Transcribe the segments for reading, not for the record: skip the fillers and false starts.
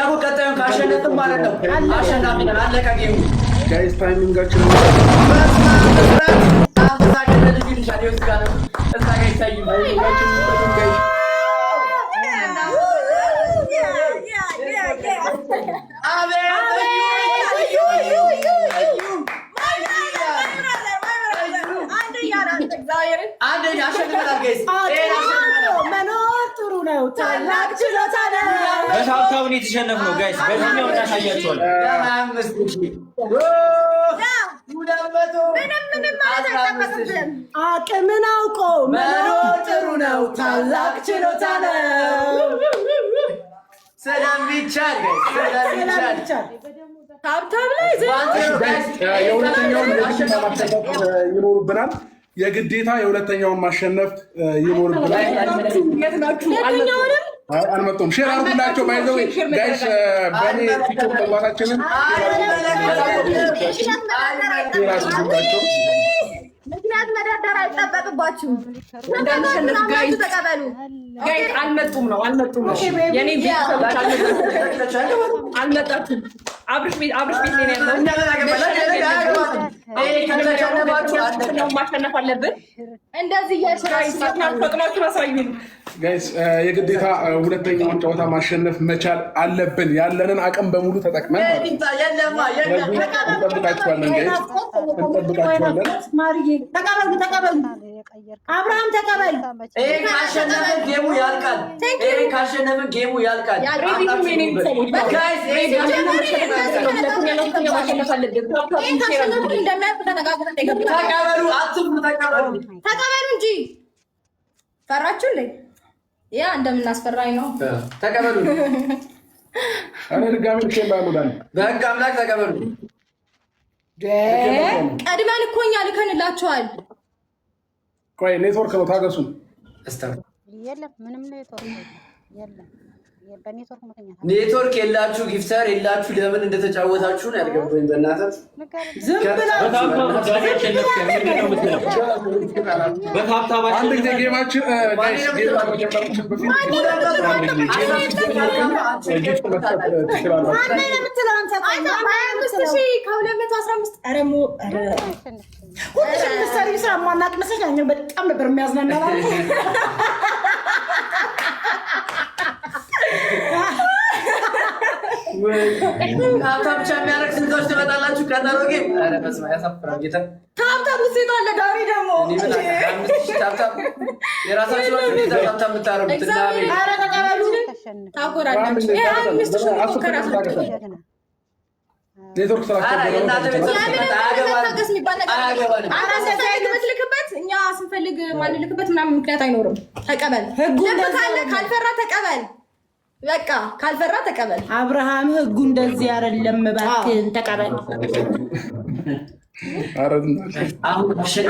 እኮ ቀጣዩን ካሸነፍን ማለት ነው አሸናፊ ነን። አለቀ ጌሙ። ጋይስ ታይሚንጋችን መኖር ጥሩ ነው። ታላቅ ችሎታ ነው። በሀብታውን የተሸነፍነው ጋይስ በዚህኛው እናሳያቸዋለን። አቅምን አውቆ መኖር ጥሩ ነው። ታላቅ ችሎታ ነው። ስለሚቻል ሀብታም ላይ የሁለተኛውን ይኖርብናል። የግዴታ የሁለተኛውን ማሸነፍ ይኖርብናል። አልመጡም። ሼር አድርጉላቸው። ባይዘው ጋይስ በኔ ቲክቶክ መግባታችንን ምክንያት መደርደር አይጠበቅባችሁም። ተቀበሉ። አልመጡም ነው የኔ ቤተሰቦች አልመጣችሁም። አብርሽ ቤት ነው ያለው። ማሸነፍ አለብን። እንደዚህ ፈጥናችሁ አሳዩን ጋይስ። የግዴታ ሁለተኛውን ጨዋታ ማሸነፍ መቻል አለብን። ያለንን አቅም በሙሉ ተጠቅመን እንጠብቃችኋለን ጋይስ፣ እንጠብቃችኋለን። ተቀበሉ። አብርሃም ተቀበል። ካሸነፍን ጌሙ ያልቃል። ካሸነፍን ጌሙ ያልቃል። ተቀበሉ እንጂ ፈራችሁ እንዴ? ያ እንደምናስፈራኝ ነው። ተቀበሉ። እኔ ድጋሚ ልኬልሃለሁ። በህግ አምላክ ተቀበሉ። ቀድመን እኮ እኛ ልከንላችኋል። ቆይ ኔትወርክ ነው፣ ታገሱን። የለም ምንም ኔትወርክ የለም። በኔትወርክ ምክንያት ኔትወርክ የላችሁ፣ ጊፍተር የላችሁ። ለምን እንደተጫወታችሁ ነው ያልገባኝ። በእናትህ ዝም ብላችሁ አንድ ጊዜ ጌማችን ጋይስ ጌም ከመጀመራችን በፊት በጣም ነበር የሚያዝናና ሀብታም ብቻ የሚያደርግ ስንቶች ትመጣላችሁ? ቀጠሮ ጌም ያሳፍራል። ጌታ ታብታብ ሴት አለ ዳሪ ደግሞ የራሳችሁ ታብታብ የምታረጉት ኔትወርክ ስልክበት እኛ ስንፈልግ ማንልክበት ምናምን ምክንያት አይኖርም። ተቀበል። ህጉ ካለ ካልፈራ ተቀበል። በቃ ካልፈራ ተቀበል። አብርሃም ህጉ እንደዚህ አይደለም። እባክህን ተቀበል።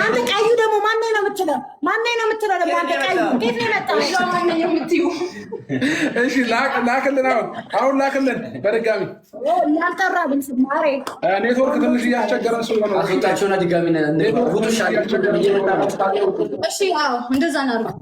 አንተ ቀዩ ደግሞ ማነው ነው የምትለው? ደግሞ አንተ ቀዩ እንዴት ነው የመጣው? እሺ ላክልን። አሁን ላክልን በድጋሚ ያልጠራ ድምፅ ማሬ። ኔትወርክ ትንሽ እያስቸገረን ስለሆነ አፍንጫቸውና ድጋሚ እሺ፣ እንደዛ ነው።